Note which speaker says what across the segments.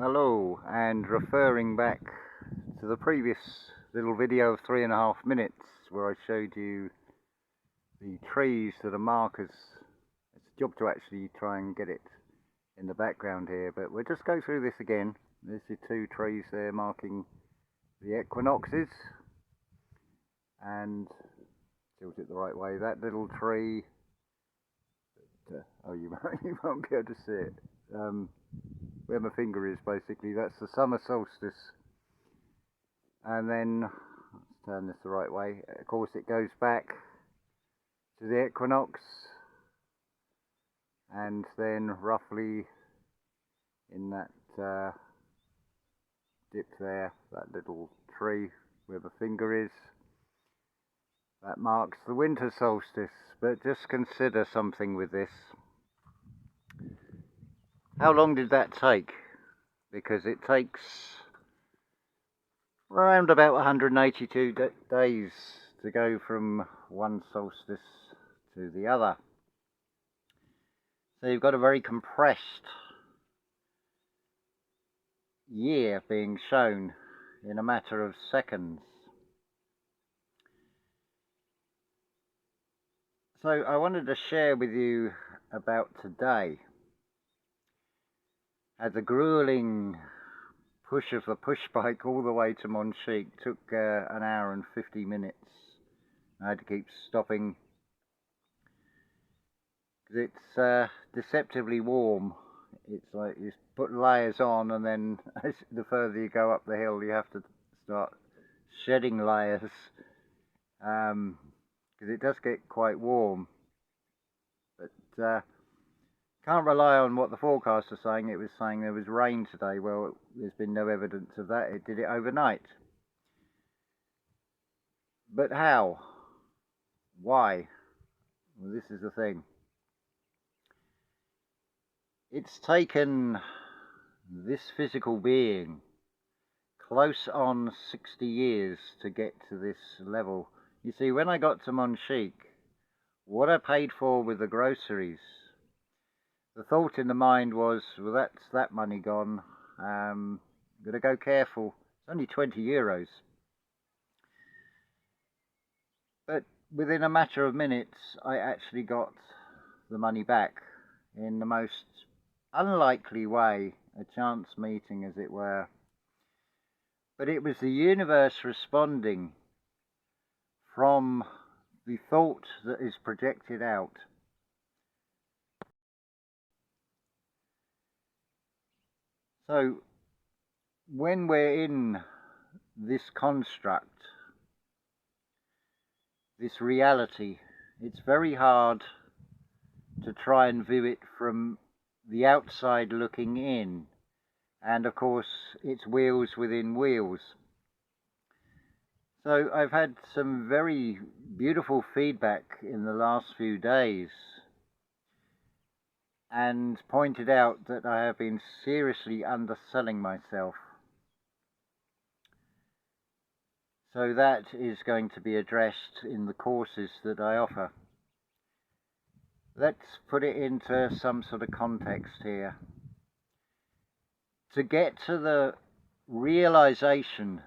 Speaker 1: Hello, and referring back to the previous little video of 3.5 minutes where I showed you the trees that are markers. It's a job to actually try and get it in the background here, but we'll just go through this again. There's the two trees there marking the equinoxes, and tilt it the right way. That little tree, oh, you won't be able to see it. Where my finger is, basically, that's the summer solstice. And then, let's turn this the right way, of course it goes back to the equinox, and then roughly in that dip there, that little tree where the finger is, that marks the winter solstice. But just consider something with this. How long did that take? Because it takes around about 182 days to go from one solstice to the other. So you've got a very compressed year being shown in a matter of seconds. So I wanted to share with you about today. Had the grueling push of the push bike all the way to Monchique. Took an hour and 50 minutes. I had to keep stopping because it's deceptively warm. It's like you put layers on, and then the further you go up the hill, you have to start shedding layers because it does get quite warm. But can't rely on what the forecast was saying. It was saying there was rain today. Well, there's been no evidence of that. It did it overnight. But how? Why? Well, this is the thing. It's taken this physical being close on 60 years to get to this level. You see, when I got to Monchique, what I paid for with the groceries, the thought in the mind was, well, that's that money gone. Got to go careful. It's only 20 euros. But within a matter of minutes, I actually got the money back in the most unlikely way, a chance meeting, as it were. But it was the universe responding from the thought that is projected out. So, when we're in this construct, this reality, it's very hard to try and view it from the outside looking in. And of course, it's wheels within wheels. So I've had some very beautiful feedback in the last few days, and pointed out that I have been seriously underselling myself. So that is going to be addressed in the courses that I offer. Let's put it into some sort of context here. To get to the realization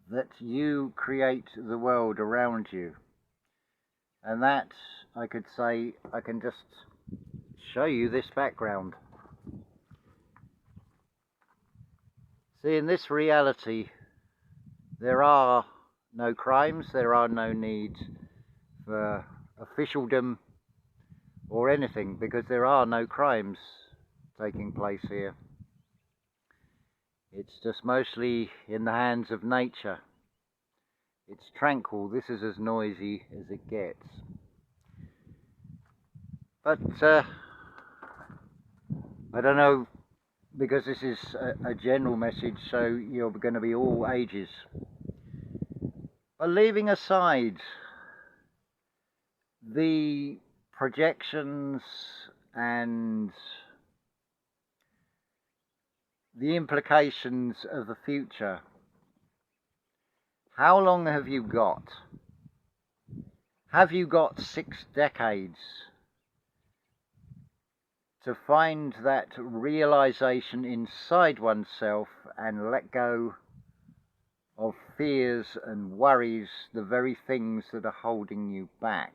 Speaker 1: that you create the world around you, and that, I could say, I can just show you this background. See, in this reality, there are no crimes, there are no needs for officialdom or anything, because there are no crimes taking place here. It's just mostly in the hands of nature. It's tranquil. This is as noisy as it gets. But I don't know, because this is a general message, so you're going to be all ages. But leaving aside the projections and the implications of the future, how long have you got? Have you got 6 decades to find that realization inside oneself and let go of fears and worries, the very things that are holding you back.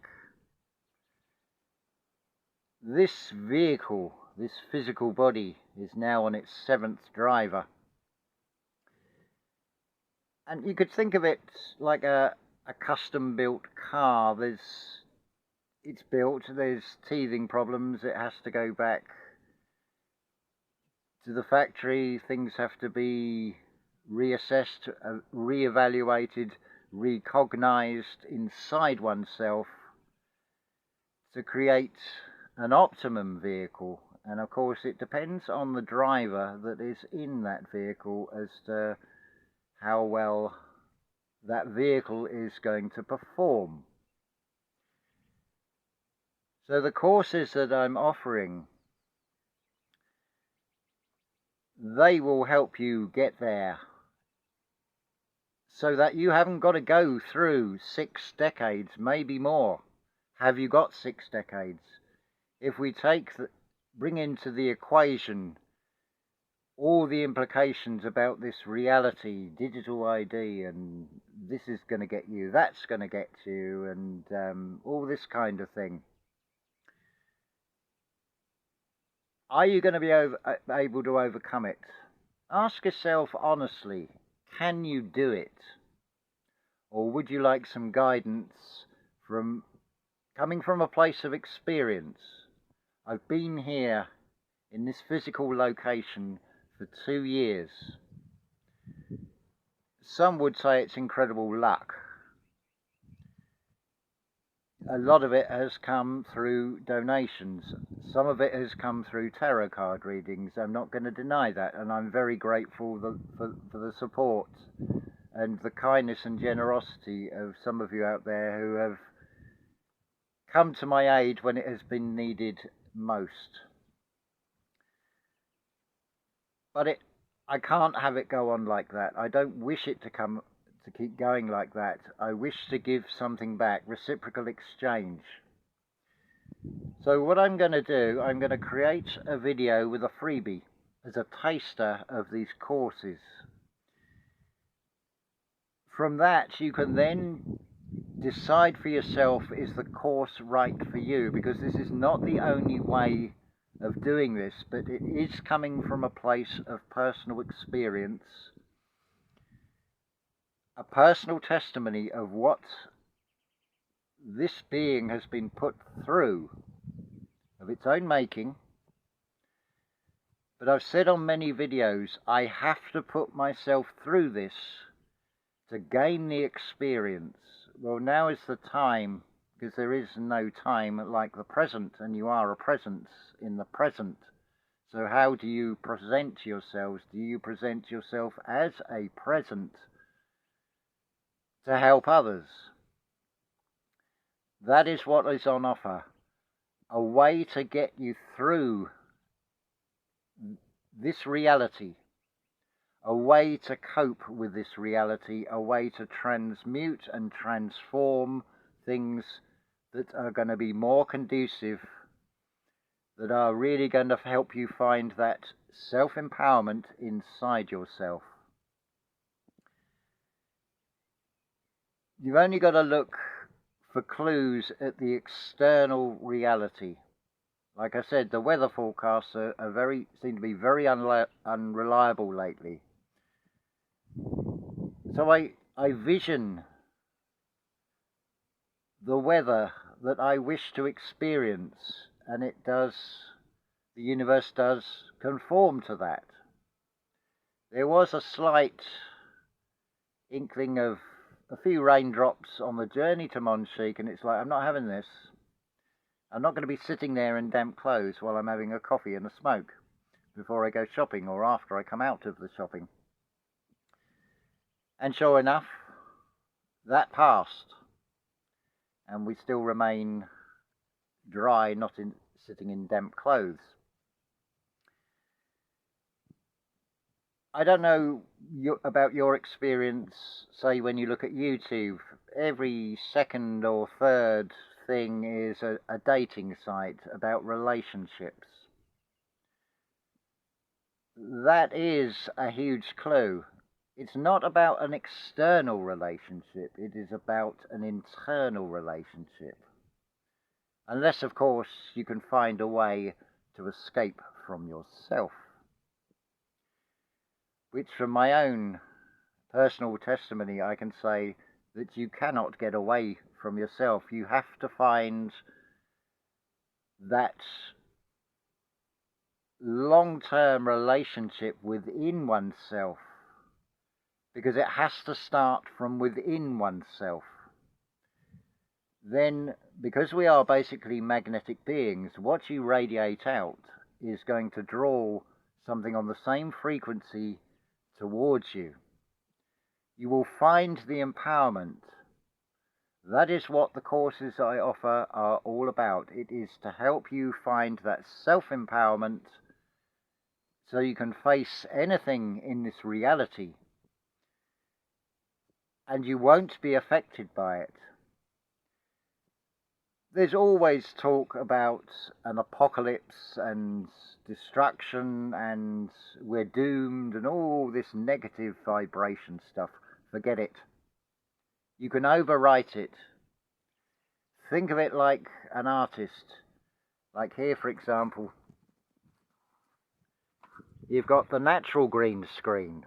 Speaker 1: This vehicle, this physical body, is now on its 7th driver. And you could think of it like a custom-built car. It's built, there's teething problems, it has to go back to the factory, things have to be reassessed, re-evaluated, recognized inside oneself to create an optimum vehicle. And of course it depends on the driver that is in that vehicle as to how well that vehicle is going to perform. So the courses that I'm offering, they will help you get there so that you haven't got to go through 6 decades, maybe more. Have you got 6 decades? If we bring into the equation all the implications about this reality, digital ID, and this is going to get you, that's going to get you, and all this kind of thing. Are you going to be able to overcome it? Ask yourself honestly, can you do it? Or would you like some guidance coming from a place of experience? I've been here in this physical location for 2 years. Some would say it's incredible luck. A lot of it has come through donations. Some of it has come through tarot card readings. I'm not going to deny that, and I'm very grateful for the support and the kindness and generosity of some of you out there who have come to my aid when it has been needed most. But I can't have it go on like that. I don't wish it to keep going like that. I wish to give something back, reciprocal exchange. So what I'm going to do, I'm going to create a video with a freebie as a taster of these courses. From that you can then decide for yourself, is the course right for you? Because this is not the only way of doing this, but it is coming from a place of personal experience, a personal testimony of what this being has been put through of its own making. But I've said on many videos, I have to put myself through this to gain the experience. Well, now is the time, because there is no time like the present, and you are a presence in the present. So how do you present yourselves? Do you present yourself as a present to help others? That is what is on offer. A way to get you through this reality. A way to cope with this reality. A way to transmute and transform things that are going to be more conducive, that are really going to help you find that self-empowerment inside yourself. You've only got to look for clues at the external reality. Like I said, the weather forecasts seem to be very unreliable lately. So I vision the weather that I wish to experience, and the universe does conform to that. There was a slight inkling of a few raindrops on the journey to Monchique, and it's like, I'm not having this. I'm not going to be sitting there in damp clothes while I'm having a coffee and a smoke before I go shopping or after I come out of the shopping. And sure enough, that passed, and we still remain dry, not sitting in damp clothes. I don't know about your experience, say when you look at YouTube, every second or third thing is a dating site about relationships. that is a huge clue. It's not about an external relationship, it is about an internal relationship. Unless, of course, you can find a way to escape from yourself. Which, from my own personal testimony, I can say that you cannot get away from yourself. You have to find that long-term relationship within oneself, because it has to start from within oneself. Then, because we are basically magnetic beings, what you radiate out is going to draw something on the same frequency towards you. You will find the empowerment. That is what the courses I offer are all about. It is to help you find that self-empowerment so you can face anything in this reality and you won't be affected by it. There's always talk about an apocalypse and destruction and we're doomed and all this negative vibration stuff. Forget it. You can overwrite it. Think of it like an artist. Like here, for example, you've got the natural green screen.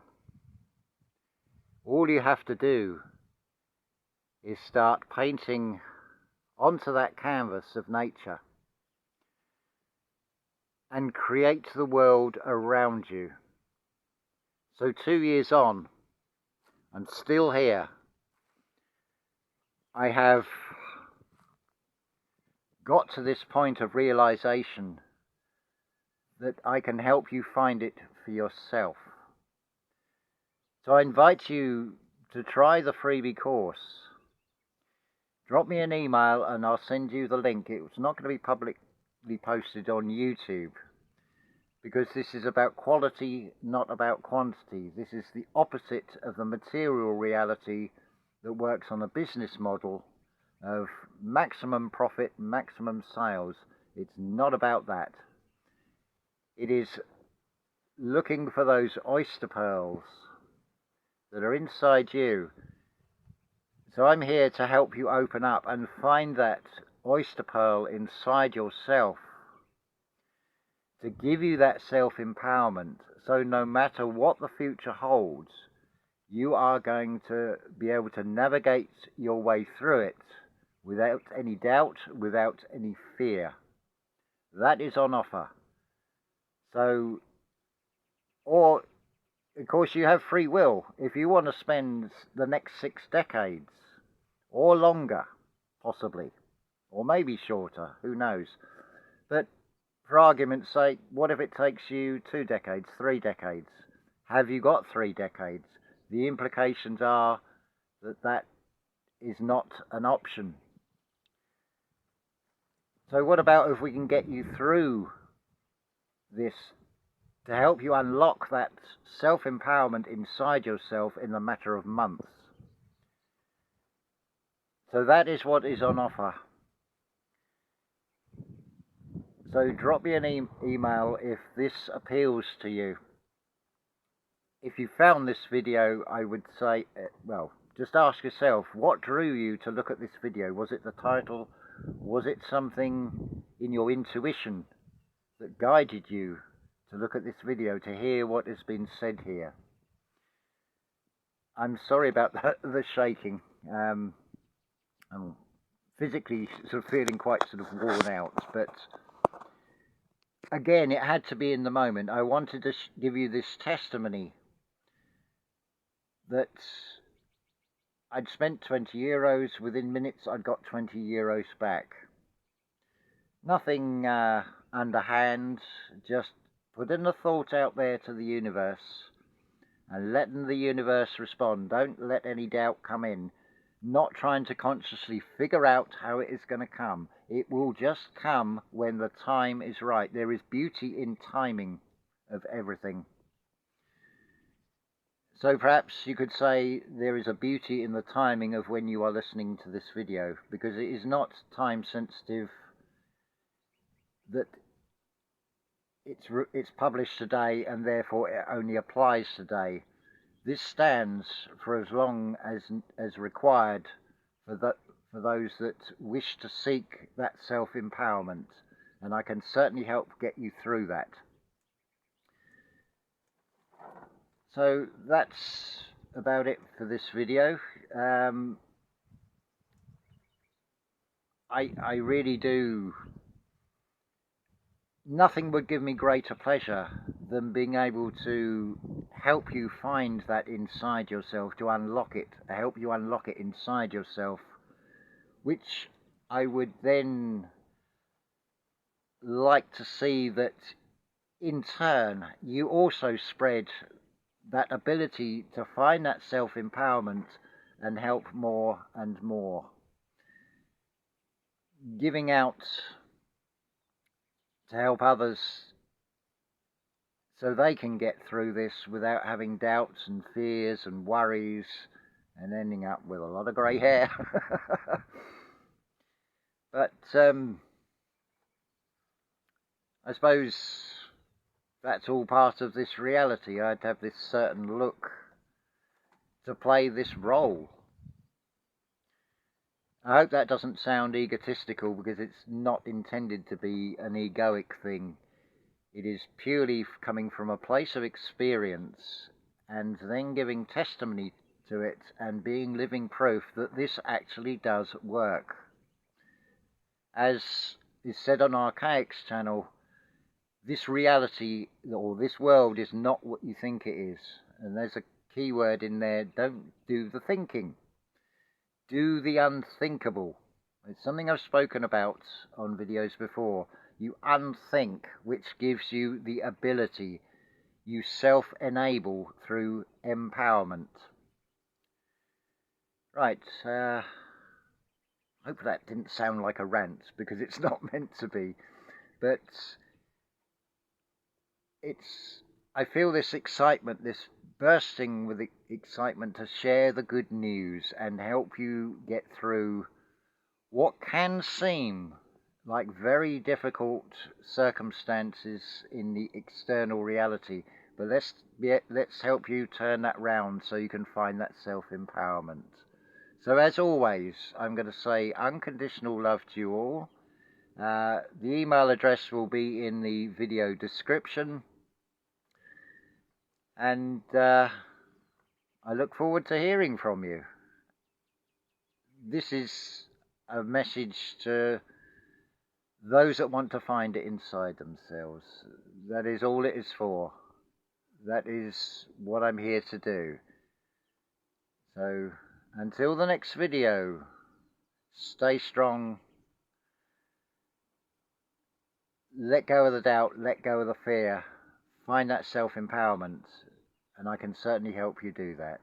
Speaker 1: All you have to do is start painting onto that canvas of nature and create the world around you. So 2 years on, I'm still here. I have got to this point of realization that I can help you find it for yourself. So I invite you to try the freebie course. Drop me an email and I'll send you the link. It's not going to be publicly posted on YouTube because this is about quality, not about quantity. This is the opposite of the material reality that works on a business model of maximum profit, maximum sales. It's not about that. It is looking for those oyster pearls that are inside you. So I'm here to help you open up and find that oyster pearl inside yourself, to give you that self-empowerment, so no matter what the future holds, you are going to be able to navigate your way through it without any doubt, without any fear. That is on offer. So, or, of course, you have free will. If you want to spend the next 6 decades, or longer, possibly, or maybe shorter, who knows. But for argument's sake, what if it takes you 2 decades, 3 decades? Have you got 3 decades? The implications are that that is not an option. So what about if we can get you through this to help you unlock that self-empowerment inside yourself in a matter of months? So that is what is on offer. So drop me an email if this appeals to you. If you found this video, I would say, well, just ask yourself, what drew you to look at this video? Was it the title? Was it something in your intuition that guided you to look at this video, to hear what has been said here? I'm sorry about the shaking. I'm physically sort of feeling quite sort of worn out, but again, it had to be in the moment. I wanted to give you this testimony that I'd spent 20 euros, within minutes I'd got 20 euros back. Nothing underhand, just putting a thought out there to the universe and letting the universe respond. Don't let any doubt come in. Not trying to consciously figure out how it is going to come. It will just come when the time is right. There is beauty in timing of everything. So perhaps you could say there is a beauty in the timing of when you are listening to this video, because it is not time sensitive, that it's published today, and therefore it only applies today. This stands for as long as required for those that wish to seek that self-empowerment, and I can certainly help get you through that. So that's about it for this video. I really do. Nothing would give me greater pleasure than being able to help you find that inside yourself, to unlock it, to help you unlock it inside yourself, which I would then like to see that in turn you also spread that ability to find that self-empowerment and help more and more. Giving out to help others so they can get through this without having doubts and fears and worries and ending up with a lot of grey hair. But I suppose that's all part of this reality. I'd have this certain look to play this role. I hope that doesn't sound egotistical, because it's not intended to be an egoic thing. It is purely coming from a place of experience and then giving testimony to it and being living proof that this actually does work. As is said on Archaic's channel, this reality or this world is not what you think it is. And there's a key word in there: don't do the thinking. Do the unthinkable. It's something I've spoken about on videos before. You unthink, which gives you the ability. You self-enable through empowerment. Right, hope that didn't sound like a rant, because it's not meant to be. But I feel this excitement, this bursting with excitement to share the good news and help you get through what can seem like very difficult circumstances in the external reality. But let's help you turn that round so you can find that self-empowerment. So as always, I'm going to say unconditional love to you all. The email address will be in the video description. And I look forward to hearing from you. This is a message to those that want to find it inside themselves. That is all it is for. That is what I'm here to do. So until the next video, stay strong. Let go of the doubt, let go of the fear. Find that self-empowerment, and I can certainly help you do that.